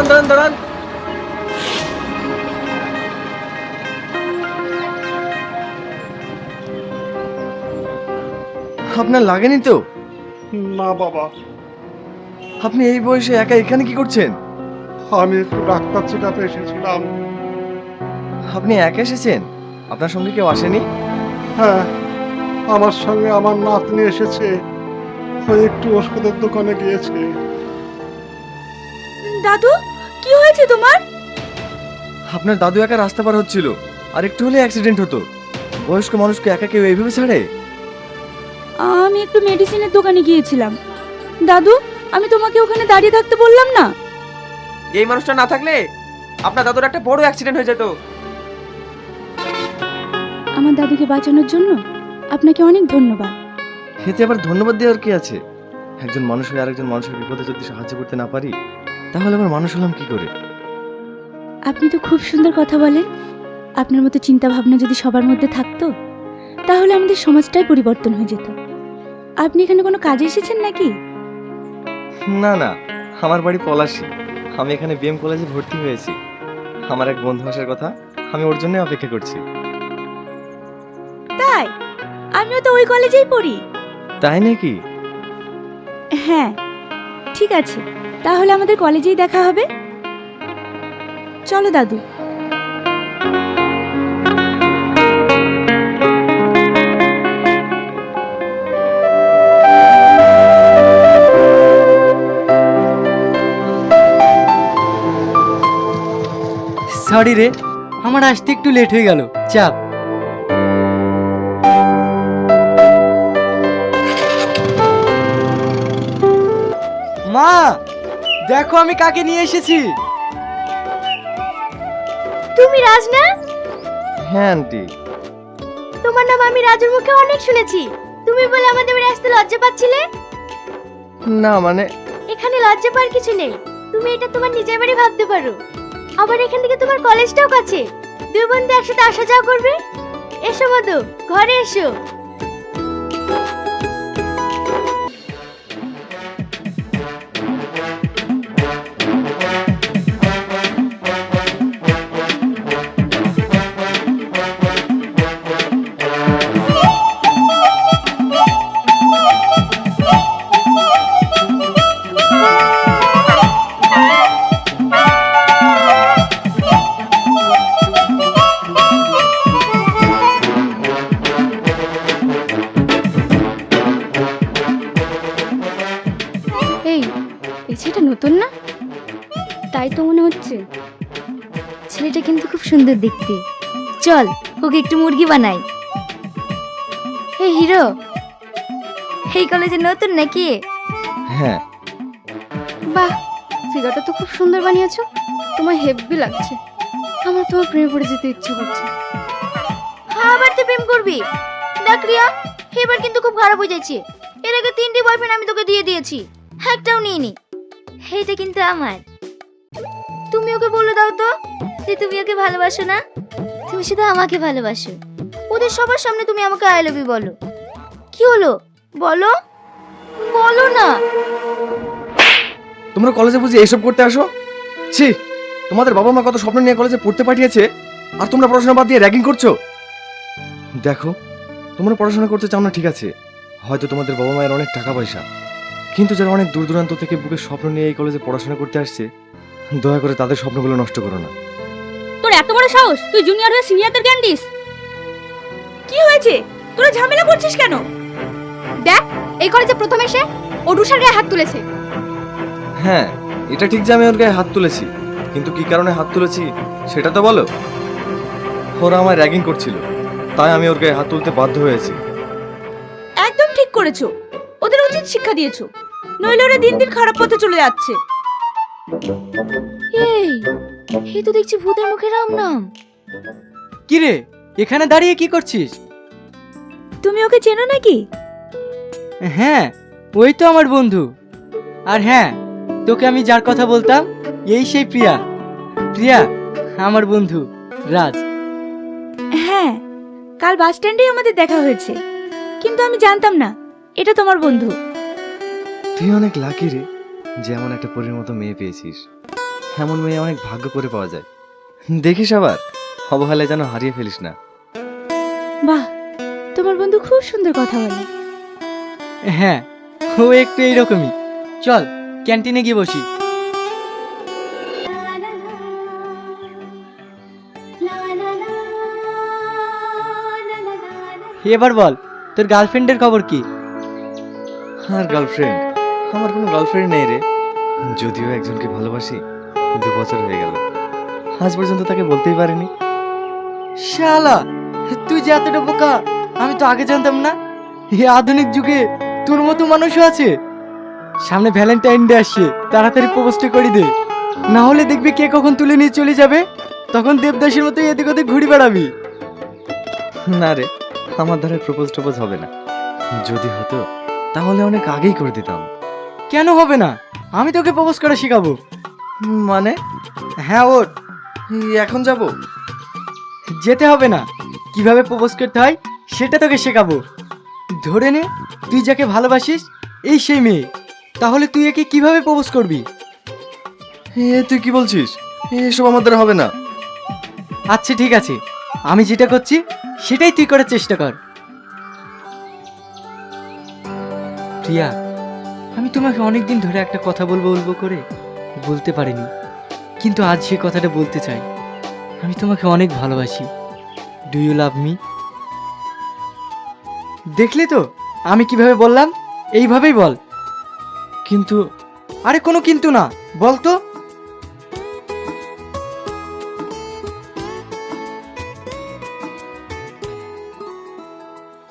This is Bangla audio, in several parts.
দাঁড়ান দাঁড়ান দাঁড়ান। আপনার লাগেনি তো? না বাবা, আপনি এই বয়সে একা এখানে কি করছেন? আমি একটু ডাক্তার চেকাতে এসেছিলাম। আপনি একা এসেছেন? আপনার সঙ্গে কেউ আসেনি? হ্যাঁ, আমার সঙ্গে আমার নাতনি এসেছে। ও একটু ওষুধের দোকানে গিয়েছে। দাদু, কি হয়েছে তোমার? আপনার দাদু একা রাস্তা পার হচ্ছিল, আর একটু হলে অ্যাক্সিডেন্ট হতো। বয়স্ক মানুষকে একা কেউ এইভাবে ছাড়ে? আমি একটু মেডিসিনের দোকানে গিয়েছিলাম। দাদু, আমি তোমাকে ওখানে দাঁড়িয়ে থাকতে বললাম না? এই মানুষটা না থাকলে আপনার দাদুর একটা বড় অ্যাক্সিডেন্ট হয়ে যেত। আমার দাদুকে বাঁচানোর জন্য আপনাকে অনেক ধন্যবাদ। এতে আবার ধন্যবাদ দেওয়ার কি আছে? একজন মানুষ হয়ে আরেকজন মানুষের বিপদে যদি সাহায্য করতে না পারি, তাহলে আবার মানুষ হলাম কি করে? আপনি তো খুব সুন্দর কথা বলেন। আপনার মতো চিন্তা ভাবনা যদি সবার মধ্যে থাকতো, তাহলে আমাদের সমাজটাই পরিবর্তন হয়ে যেত। আপনি এখানে কোনো কাজে এসেছেন নাকি? না না, আমার বাড়ি পলাশী। আমি এখানে বিএম কলেজে ভর্তি হয়েছি। আমার এক বন্ধু আসার কথা, আমি ওর জন্য অপেক্ষা করছি। তাই? আমিও তো ওই কলেজেই পড়ি। তাই নাকি? হ্যাঁ, ঠিক আছে, তাহলে আমাদের কলেজেই দেখা হবে। চলো দাদু। সরি রে, আমার আসতে একটু লেট হয়ে গেল। চাপ। মা, দেখো আমি কাকে নিয়ে এসেছি। তুমি রাজ না? হ্যাঁ আন্টি। তোমার নাম আমি রাজুর মুখে অনেক শুনেছি। তুমি বলে আমাদের বাড়ি আসতে লজ্জা পাচ্ছিলে? না মানে, এখানে লজ্জা পাওয়ার কিছু নেই। তুমি এটা তোমার নিজের বাড়ি ভাবতে পারো। আবার এখান থেকে তোমার কলেজটাও কাছে। দুই বন্ধু একসাথে আসা যাওয়া করবে। এসো মধু, ঘরে এসো। এই ছেলেটা নতুন না? তাই তো মনে হচ্ছে। ছেলেটা কিন্তু খুব সুন্দর দেখতে। চল ওকে একটু মুরগি বানাই। এই হিরো, এই কলেজে নতুন নাকি? হ্যাঁ। বাহ, ফিগারটা তো খুব সুন্দর বানিয়েছো। তোমার হেভি লাগছে। আমার তোমার প্রেমে পড়ে যেতে ইচ্ছে করছে। আবার তুই প্রেম করবি? দেখ রিয়া, এবার কিন্তু খুব খারাপ হয়ে যাচ্ছে। এর আগে 3টি বয়ফ্রেন্ড আমি তোকে দিয়ে দিয়েছি, একটাও নিইনি। এইটা কিন্তু আমার। তুমি ওকে বলে দাও তো যে তুমি ওকে ভালোবাসো না, তুমি শুধু আমাকে ভালোবাসো। ওদের সবার সামনে তুমি আমাকে আই লাভ ইউ বলো। কি হলো, বলো বলো না। তোমরা কলেজে বুঝি এইসব করতে আসো? ছি, তোমাদের বাবা মা কত স্বপ্ন নিয়ে কলেজে পড়তে পাঠিয়েছে, আর তোমরা পড়াশোনা বাদ দিয়ে র্যাগিং করছো। দেখো, তোমরা পড়াশোনা করতে চাও না ঠিক আছে, হয়তো তোমাদের বাবা মায়ের অনেক টাকা পয়সা, কিন্তু যারা অনেক দূর দূরান্ত থেকে বুকের স্বপ্ন নিয়ে এই কলেজে পড়াশোনা করতে আসছে, দয়া করে তাদের স্বপ্নগুলো নষ্ট করো না। তোর এত বড় সাহস, তুই জুনিয়র হয়ে সিনিয়রদের জ্ঞান দিস? কি হয়েছে? তোরা ঝামেলা করছিস কেন? দেখ, এই কলেজে প্রথম এসে ও রুষার গায়ে হাত তুলেছে। হ্যাঁ, এটা ঠিক যে আমি ওর গায়ে হাত তুলেছি, কিন্তু কি কারণে হাত তুলেছি সেটা তো বলো। ওরা আমায় র্যাগিং করছিল, তাই আমি ওর গায়ে হাত তুলতে বাধ্য হয়েছি। একদম ঠিক করেছো, ওদের উচিত শিক্ষা দিয়েছো, নইলে ওরা দিন দিন খারাপ পথে চলে যাচ্ছে। এই তো দেখছি ভূতের মুখে রাম নাম। কি রে, এখানে দাঁড়িয়ে কি করছিস? তুমি ওকে চেনো নাকি? হ্যাঁ, ওই তো আমার বন্ধু। আর হ্যাঁ, তোকে আমি যার কথা বলতাম, এই সেই প্রিয়া। প্রিয়া আমার বন্ধু রাজ। হ্যাঁ, কাল বাস স্ট্যান্ডেই আমাদের দেখা হয়েছে, কিন্তু আমি জানতাম না এটা তোমার বন্ধু। তুই অনেক লাকি রে, যে এমন একটা পরীর মতো মেয়ে পেয়েছিস। এমন মেয়ে অনেক ভাগ্য করে পাওয়া যায়। দেখিস আবার অবহেলায় যেন হারিয়ে ফেলিস না। বাহ, তোমার বন্ধু খুব সুন্দর কথা বলে। হ্যাঁ, ও একটু এইরকমই। চল ক্যান্টিনে গিয়ে বসি। এবার বল, তোর গার্লফ্রেন্ডের খবর কি? আর গার্লফ্রেন্ড? আমার কোনো গার্লফ্রেন্ড নেই রে। যদিও একজনকে ভালোবাসি, 2 বছর হয়ে গেল, আজ পর্যন্ত তাকে বলতেই পারিনি। শালা, তুই যে এতটা বোকা আমি তো আগে জানতাম না। এই আধুনিক যুগে তোর মতো মানুষও আছে। সামনে ভ্যালেন্টাইন ডে আসছে, তাড়াতাড়ি প্রপোজটা করে দে, না হলে দেখবি কে কখন তুলে নিয়ে চলে যাবে, তখন দেবদাসের মতো এদিক ওদিক ঘুরে বেড়াবি। না রে, আমার দ্বারা প্রপোজ টপোজ হবে না। যদি হতো তাহলে অনেক আগেই করে দিতাম। কেন হবে না? আমি তোকে প্রপোজ করা শেখাবো। মানে? হ্যাঁ ওর এখন যাব? যেতে হবে না, কিভাবে প্রপোজ করতে হয় সেটা তোকে শেখাবো। ধরে নে তুই যাকে ভালোবাসিস এই সেই মেয়ে, তাহলে তুই একে কিভাবে প্রপোজ করবি? তুই কি বলছিস? এসব আমার দ্বারা হবে না। আচ্ছা ঠিক আছে, আমি যেটা করছি সেটাই তুই করার চেষ্টা কর। প্রিয়া, আমি তোমাকে অনেকদিন ধরে একটা কথা বলবো বলবো করে বলতে পারিনি, কিন্তু আজ সে কথাটা বলতে চাই। আমি তোমাকে অনেক ভালোবাসি। Do you love me? দেখলি তো আমি কিভাবে বললাম, এইভাবেই বল। কিন্তু আরে কোনো কিন্তু না, বল তো।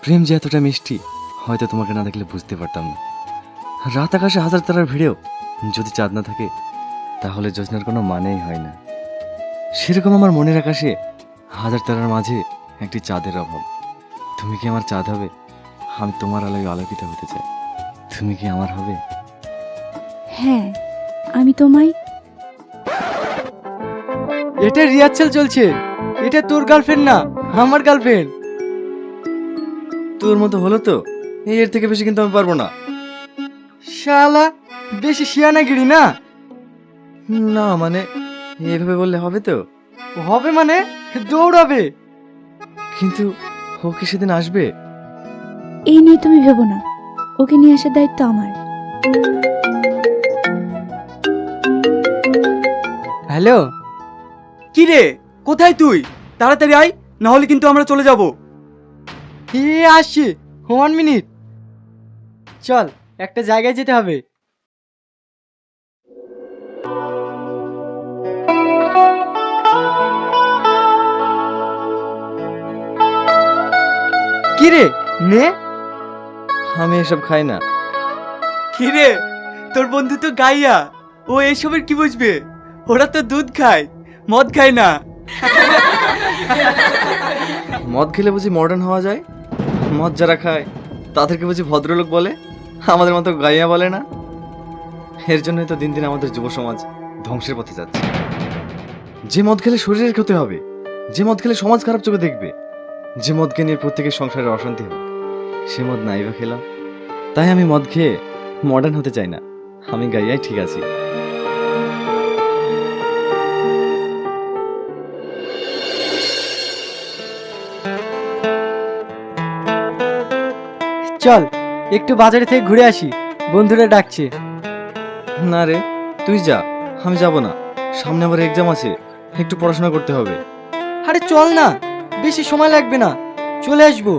প্রেম যে এতটা মিষ্টি হয়তো তোমাকে না দেখলে বুঝতে পারতাম না। রাত আকাশে হাজার তারার ভিড়েও যদি চাঁদ না থাকে তাহলে জ্যোৎস্নার কোনো মানেই হয় না। সেরকম আমার মনের আকাশে হাজার তারার মাঝে একটি চাঁদের অভাব। তুমি কি আমার চাঁদ হবে? আমি তোমার আলোয় আলোকিত হতে চাই। তুমি কি আমার হবে? হ্যাঁ, আমি তোমায়। এটা রিহার্সাল চলছে, এটা তোর গার্লফ্রেন্ড না, আমার গার্লফ্রেন্ড। তোর মতো হলো তো, এর থেকে বেশি কিন্তু আমি পারবো না। শালা, বেশি শিয়ানাগিরি না। না মানে এভাবে বললে হবে তো? হবে মানে দৌড়াবে। কিন্তু ও কি সেদিন আসবে? এই নিয়ে তুমি ভেবো না, ওকে নিয়ে আসার দায়িত্ব আমার। হ্যালো, কি রে, কোথায় তুই? তাড়াতাড়ি আয়, না হলে কিন্তু আমরা চলে যাব। এ আসছি, 1 মিনিট। চল একটা জায়গায় যেতে হবে। কি রে নে? আমি এসব খাই না। কি রে, তোর বন্ধু তো গাইয়া, ও এসবের কি বুঝবে? ওরা তো দুধ খায়, মদ খায় না। মদ খেলে বুঝি মডার্ন হওয়া যায়? মদ যারা খায় তাদেরকে বুঝি ভদ্রলোক বলে, আমাদের মতো গাইয়া বলে না? এর জন্যই তো দিন দিন আমাদের যুব সমাজ ধ্বংসের পথে যাচ্ছে। যে মদ খেলে শরীরের ক্ষতি হবে, যে মদ খেলে সমাজ খারাপ চোখে দেখবে, যে মদকে নিয়ে প্রত্যেকের সংসারে অশান্তি হবে, সে মদ নাই বা খেলাম। তাই আমি মদ খেয়ে মডার্ন হতে চাই না, আমি গাইয়াই ঠিক আছি। চল একটু বাজারে থেকে ঘুরে আসি, বন্ধুরা ডাকছে। না রে, তুই যা, আমি যাব না। সামনে আবার এক্সাম আছে, একটু পড়াশোনা করতে হবে। আরে চল না, বেশি সময় লাগবে না, চলে আসবো।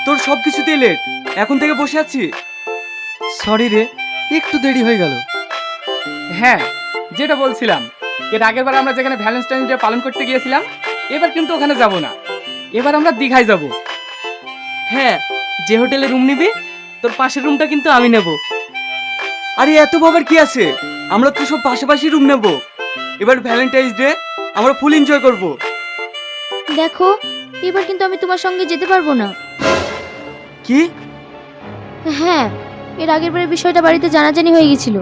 তোর সব কিছুতেই লেট, এখন থেকে বসে আছি। সরি রে, একটু দেরি হয়ে গেল। হ্যাঁ, যেটা বলছিলাম, এর আগের বার আমরা যেখানে ভ্যালেন্টাইন ডে পালন করতে গিয়েছিলাম, এবার কিন্তু ওখানে যাব না, এবার আমরা দীঘায় যাব। হ্যাঁ, যে হোটেলে রুম নিবি তোর পাশের রুমটা কিন্তু আমি নেব। আরে এত ভাবার কি আছে, আমরা তো সব পাশাপাশি রুম নেব। এবার ভ্যালেন্টাইন্স ডে আমরা ফুল এনজয় করব। দেখো, এবার কিন্তু আমি তোমার সঙ্গে যেতে পারবো না। কি? হ্যাঁ, এর আগের বারের বিষয়টা বাড়িতে জানাজানি হয়ে গেছিল,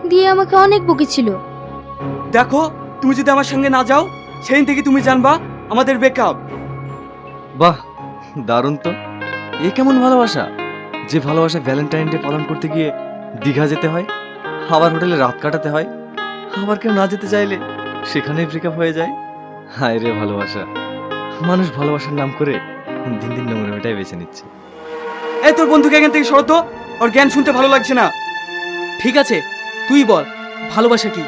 দিয়ে আমাকে অনেক বকেছিল। দেখো, তুমি যদি আমার সঙ্গে না যাও, সেদিন থেকে তুমি জানবা আমাদের ব্রেকআপ। বাহ, দারুণ তো। এ কেমন ভালোবাসা, যে ভালোবাসা ভ্যালেন্টাইন ডে পালন করতে গিয়ে দীঘা যেতে হয়, আবার হোটেলে রাত কাটাতে হয়, আবার কেউ না যেতে চাইলে সেখানেই ব্রেকআপ হয়ে যায়। হায় রে ভালোবাসা, মানুষ ভালোবাসার নাম করে দিন দিন নোংরামিটাই বেছে নিচ্ছে। এই তোর বন্ধুকে এখান থেকে সরতো, ওর জ্ঞান শুনতে ভালো লাগছে না। ঠিক আছে, তুই বল ভালোবাসা কি,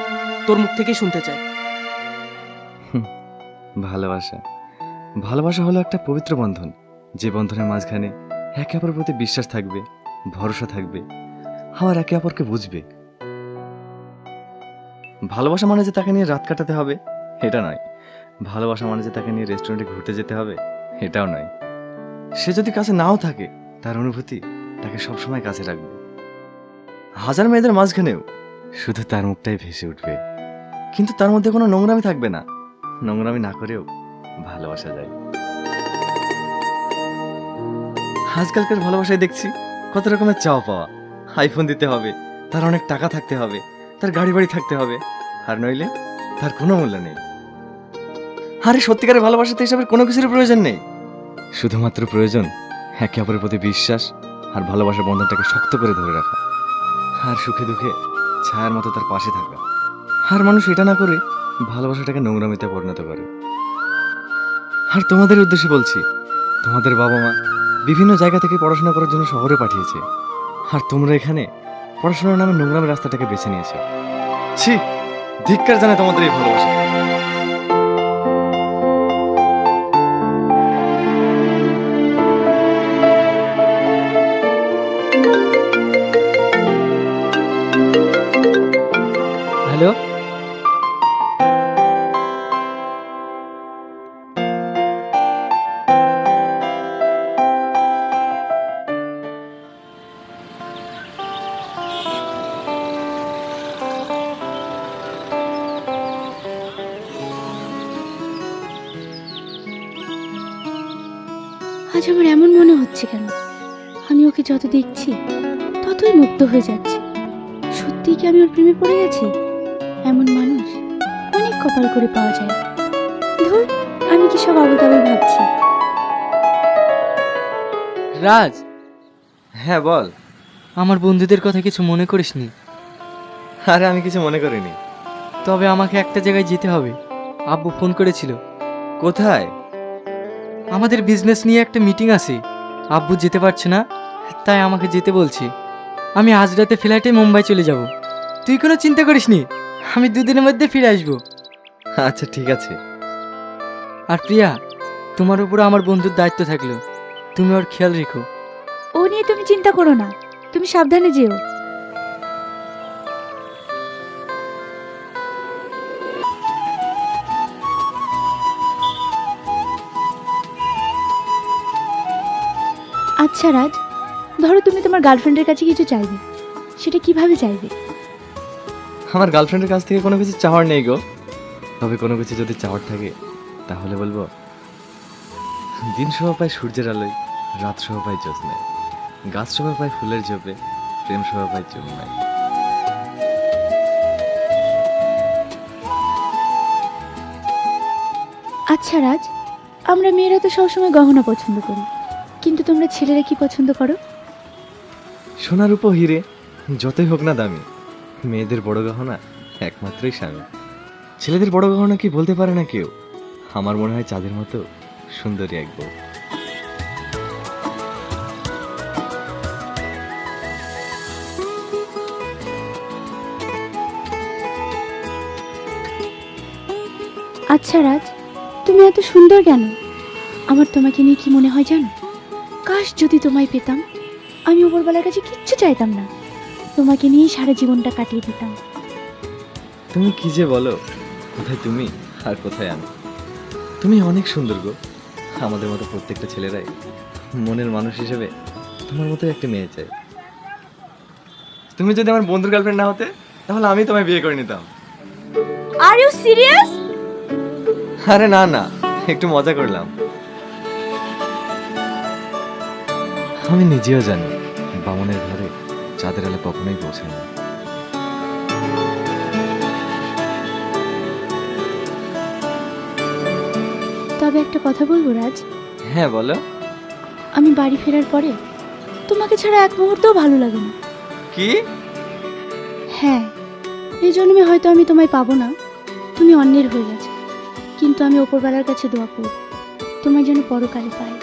তোর মুখ থেকেই শুনতে চাই। ভালোবাসা ভালোবাসা হলো একটা পবিত্র বন্ধন, যে বন্ধনের মাঝখানে একে অপরের প্রতি বিশ্বাস থাকবে, ভরসা থাকবে, আবার একে অপরকে বুঝবে। ভালোবাসা মানে যে তাকে নিয়ে রাত কাটাতে হবে এটা নয়, ভালোবাসা মানে যে তাকে নিয়ে রেস্টুরেন্টে ঘুরতে যেতে হবে এটাও নয়। সে যদি কাছে নাও থাকে, তার অনুভূতি তাকে সবসময় কাছে রাখবে। হাজার মেয়েদের মাঝখানেও শুধু তার মুখটাই ভেসে উঠবে, কিন্তু তার মধ্যে কোনো নোংরামি থাকবে না। নোংরামি না করেও ভালোবাসা যায়। আজকালকার ভালোবাসায় দেখছি কত রকমের চাওয়া পাওয়া। আইফোন দিতে হবে, তার অনেক টাকা থাকতে হবে, তার গাড়ি বাড়ি থাকতে হবে, আর নইলে তার কোনো মূল্য নেই। আরে সত্যিকারের ভালোবাসাতে এসবের কোনো কিছুর প্রয়োজন নেই। শুধুমাত্র প্রয়োজন একে অপরের প্রতি বিশ্বাস আর ভালোবাসার বন্ধনটাকে শক্ত করে ধরে রাখা, আর সুখে দুঃখে ছায়ার মতো তার পাশে থাকা। আর মানুষ এটা না করে ভালোবাসাটাকে নোংরামিতে পরিণত করে। আর তোমাদের উদ্দেশ্যে বলছি, তোমাদের বাবা মা বিভিন্ন জায়গা থেকে পড়াশোনা করার জন্য শহরে পাঠিয়েছে, আর তোমরা এখানে পড়াশোনার নামে নোংরামের রাস্তাটাকে বেছে নিয়েছো। ছি, ধিক্কার জানায় তোমাদের এই ভালোবাসা। হ্যালো, আজ আমার এমন মনে হচ্ছে কেন? আমি ওকে যত দেখছি ততই মুগ্ধ হয়ে যাচ্ছি। সত্যি কি আমি ওর প্রেমে পড়ে গেছি? এমন মানুষ অনেক কপাল করে পাওয়া যায়। ধুর, আমি কি সব আবল-তাবল ভাবছি। রাজ, হ্যাঁ বল। আমার বন্ধুদের কথা কিছু মনে করিসনি? আরে আমি কিছু মনে করিনি। তবে আমাকে একটা জায়গায় যেতে হবে, আব্বু ফোন করেছিল। কোথায়? আমাদের বিজনেস নিয়ে একটা মিটিং আছে, আব্বু যেতে পারছে না, তাই আমাকে যেতে বলছি। আমি আজ রাতে ফ্লাইটে মুম্বাই চলে যাব। তুই কোনো চিন্তা করিসনি, আমি দুদিনের মধ্যে ফিরে আসবো। আচ্ছা ঠিক আছে। আর প্রিয়া, তোমার উপরে আমার বন্ধুর দায়িত্ব থাকলো, তুমি ওর খেয়াল রেখো। ও নিয়ে তুমি চিন্তা করো না, তুমি সাবধানে যেও। আচ্ছা রাজ, ধরো তুমি তোমার গার্লফ্রেন্ডের কাছে কিছু চাইবে, সেটা কিভাবে চাইবে? আমার গার্লফ্রেন্ডের কাছ থেকে কোনো কিছু চাওয়ার নেই গো। তবে কোনো কিছু যদি চাওয়ার থাকে তাহলে বলবো, দিন শোভা পায় সূর্যের আলোয়, রাত শোভা পায় জ্যোৎস্নায়, গাছ শোভা পায় ফুলের ঝোপে, প্রেম শোভা পায় চুম্বায়। আচ্ছা রাজ, আমরা মেয়েরা তো সবসময় গহনা পছন্দ করি, কিন্তু তোমরা ছেলেরা কি পছন্দ করো? সোনার উপর হিরে যতই হোক না দামি, মেয়েদের বড় গহনা একমাত্রই স্বামী। ছেলেদের বড় গহনা কি বলতে পারে না কেউ। আমার মনে হয় চাঁদের মতো সুন্দরী এক বউ। আচ্ছা রাজ, তুমি এত সুন্দর কেন? আমার তোমাকে নিয়ে কি মনে হয় জানো? কাশ যদি তোমায় পেতাম, আমি উপরবেলার কাছে কিচ্ছু চাইতাম না, তোমাকে নিয়েই সারা জীবনটা কাটিয়ে দিতাম। তুমি কি যে বলো, কোথায় তুমি আর কোথায় আমি। তুমি অনেক সুন্দর গো। আমাদের মতো প্রত্যেকটা ছেলেরাই মনের মানুষ হিসেবে তোমার মতো একটা মেয়ে চাই। তুমি যদি আমার বন্ধুর গার্লফ্রেন্ড না হতে তাহলে আমি তোমায় বিয়ে করে নিতাম। আর ইউ সিরিয়াস? আরে না না, একটু মজা করলাম। আমি নিজেও জানি বামনের ঘরে চাঁদের আলো কখনোই পৌঁছে না। তবে একটা কথা বলবো রাজ, হ্যাঁ বলো। আমি বাড়ি ফেরার পরে তোমাকে ছাড়া এক মুহূর্তও ভালো লাগে না। কি? হ্যাঁ, এই জন্মে হয়তো আমি তোমায় পাবো না, তুমি অন্যের হয়ে গেছো, কিন্তু আমি ওপরওয়ালার কাছে দোয়া করব তোমায় যেন পরকালে পাই।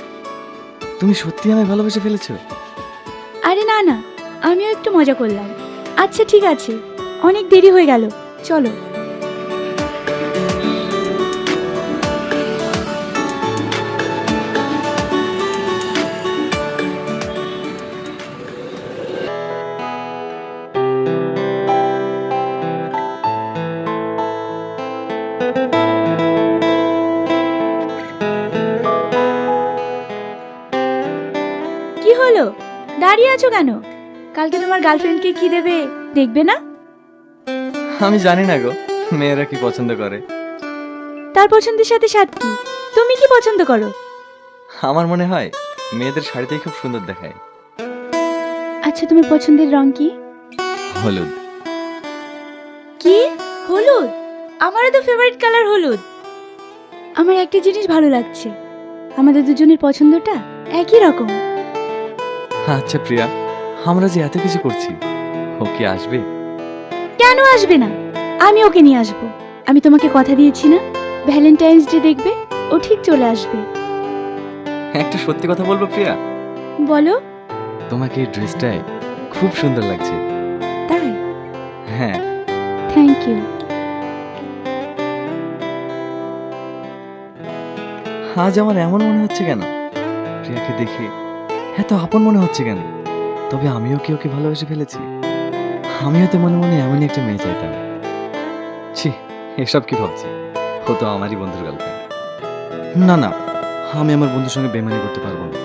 তুমি সত্যি আমায় ভালোবেসে ফেলেছো? আরে না না, আমিও একটু মজা করলাম। আচ্ছা ঠিক আছে, অনেক দেরি হয়ে গেল, চলো। কি হলো, দাঁড়িয়ে আছো কেন? কালকে তোমার গার্লফ্রেন্ডকে কি দেবে দেখবে না? আমি জানি না গো, মেয়েরা কি পছন্দ করে। তার পছন্দের সাথে সাথ কি? তুমি কি পছন্দ করো? আমার মনে হয় মেয়েদের শাড়িতেই খুব সুন্দর দেখায়। আচ্ছা, তোমার পছন্দের রং কি? হলুদ। কি হলুদ? আমারও তো ফেভারিট কালার হলুদ। আমার একটা জিনিস ভালো লাগছে, আমাদের দুজনের পছন্দটা একই রকম। আচ্ছা প্রিয়া, আমরা যে এত কিছু করছি, ও কি আসবে? কেন আসবে না? আমি ওকে নিয়ে আসবো। আমি তোমাকে কথা দিয়েছি না, ভ্যালেন্টাইন্স ডে দেখবে ও ঠিক চলে আসবে। একটা সত্যি কথা বলবো প্রিয়া? বলো। তোমাকে এই ড্রেসটায় খুব সুন্দর লাগছে। তাই? হ্যাঁ। Thank you. আজ আমার এমন মনে হচ্ছে কেন? প্রিয়াকে দেখে এত আপন মনে হচ্ছে কেন? তবে আমিও কি ওকে ভালোবেসে ফেলেছি? আমিও তো মনে মনে এমনই একটা মেয়ে চাইতাম। ছি, এসব কি ভাবছি? ও তো আমারই বন্ধুর গার্লফ্রেন্ড। না না, আমি আমার বন্ধুর সঙ্গে বেমানি করতে পারবো না।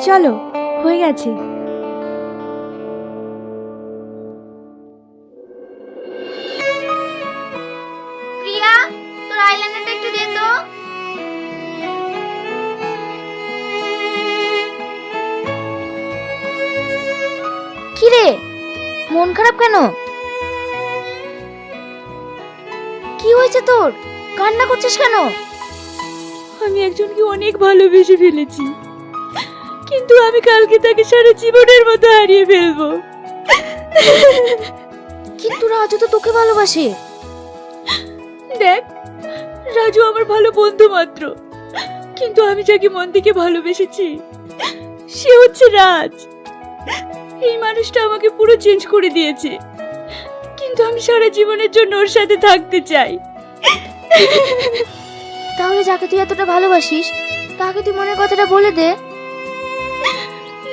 চলো, হয়ে গেছে। প্রিয়া, তোর আইলাইনারটা একটু দে তো। কি রে, মন খারাপ কেন? কি হয়েছে তোর? কান্না করছিস কেন? আমি একজনকে অনেক ভালোবেসে ফেলেছি, কিন্তু আমি কালকে তাকে সারা জীবনের মতো হারিয়ে ফেলবো। কিন্তু রাজু তো তোকে ভালোবাসে। দেখ, রাজু আমার ভালো বন্ধু মাত্র, কিন্তু আমি যাকে মন থেকে ভালোবেসেছি সে হচ্ছে রাজ। এই মানুষটা আমাকে পুরো চেঞ্জ করে দিয়েছে, কিন্তু আমি সারা জীবনের জন্য ওর সাথে থাকতে চাই। তাহলে যাকে তুই এতটা ভালোবাসিস তাকে তুই মনের কথাটা বলে দে।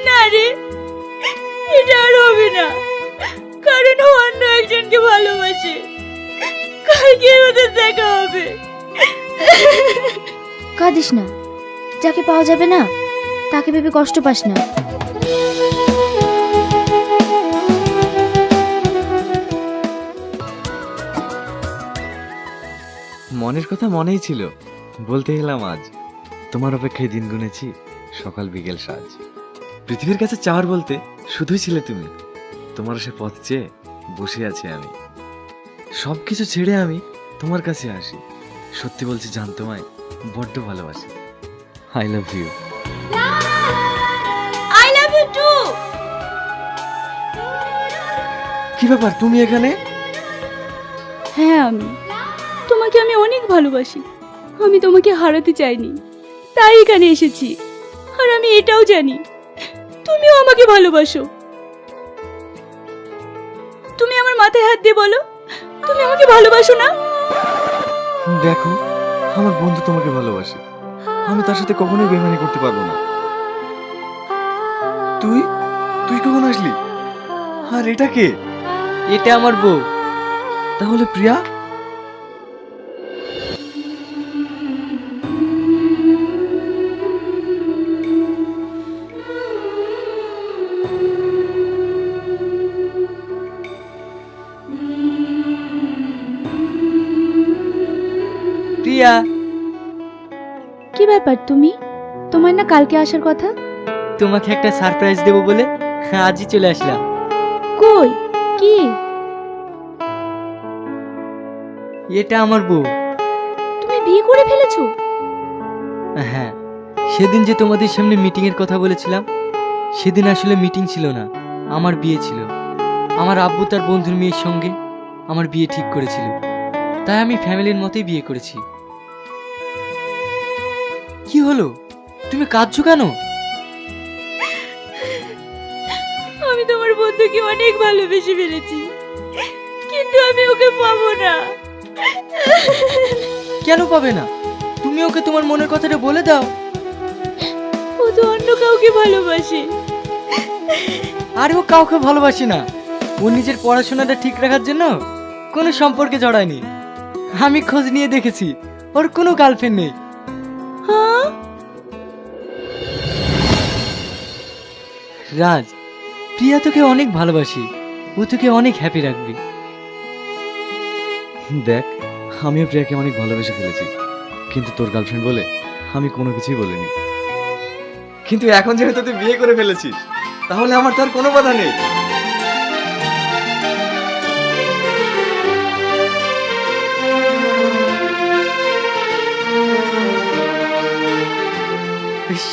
না রে, এটা আর হবে না, কারণ ও অন্য একজনকে ভালোবাসে। কালকে ওদের দেখা হবে। কাঁদিস না, যাকে পাওয়া যাবে না তাকে ভেবে কষ্ট পাস না। মনের কথা মনেই ছিল, বলতে এলাম আজ। তোমার অপেক্ষায় দিন গুনেছি সকাল বিকেল সাজ। পৃথিবীর কাছে চাওয়ার বলতে শুধুই ছিলে তুমি। তোমার সে পথ চেয়ে বসে আছি আমি। সবকিছু ছেড়ে আমি তোমার কাছে আসি। সত্যি বলছি জান, তোমায় বড্ড ভালোবাসি। I love you. I love you too. কি ব্যাপার তুমি এখানে? হ্যাঁ, তোমাকে আমি অনেক ভালোবাসি। আমি তোমাকে হারাতে চাইনি, তাই এখানে এসেছি। আর আমি এটাও জানি তুমিও আমাকে ভালোবাসো। তুমি আমার মাথায় হাত দিয়ে বলো, তুমি আমাকে ভালোবাসো না? দেখো, আমার বন্ধু তোমাকে ভালোবাসে, আমি তার সাথে কখনোই বেইমানি করতে পারবো না। তুই তুই কখন আসলি? আর এটা কে? এটা আমার বউ। তাহলে প্রিয়া? প্রিয়া, কি ব্যাপার তুমি? তোমার না কালকে আসার কথা? তোমাকে একটা সারপ্রাইজ দেবো বলে আজই চলে আসলাম। কই, কি? এটা আমার বউ। তুমি বিয়ে করে ফেলেছো? হ্যাঁ, সেদিন যে তোমাদের সামনে মিটিং এর কথা বলেছিলাম, সেদিন আসলে মিটিং ছিল না, আমার বিয়ে ছিল। আমার আব্বু তার বন্ধুর মেয়ের সঙ্গে আমার বিয়ে ঠিক করেছিল, তাই আমি ফ্যামিলির মতোই বিয়ে করেছি। কি হলো, তুমি কাঁদছো কেন? আমি তোমার বন্ধুকে অনেক ভালোবেসে ফেলেছি, কিন্তু আমি ওকে পাবো না। কেন পাবে না? তুমি ওকে তোমার মনের কথাটা বলে দাও। ও তো অন্য কাউকে ভালোবাসে। আর ও কাউকে ভালোবাসে না, ও নিজের পড়াশোনাটা ঠিক রাখার জন্য কোনো সম্পর্কে জড়ায়নি। আমি খোঁজ নিয়ে দেখেছি, ওর কোনো গার্লফ্রেন্ড নেই। হ্যাঁ? রাজ, প্রিয়া তোকে অনেক ভালোবাসি, ও তোকে অনেক হ্যাপি রাখবে। দেখ, আমিও প্রিয়াকে অনেক ভালোবেসে ফেলেছি, কিন্তু তোর গার্লফ্রেন্ড বলে আমি কোনো কিছুই বলিনি। কিন্তু এখন যেহেতু তুই বিয়ে করে ফেলেছিস, তাহলে আমার তার কোনো বাধা নেই।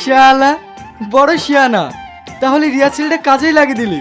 শালা বড় শিয়ানা, তাহলে রিয়া ছেলেটা কাজেই লাগিয়ে দিলি।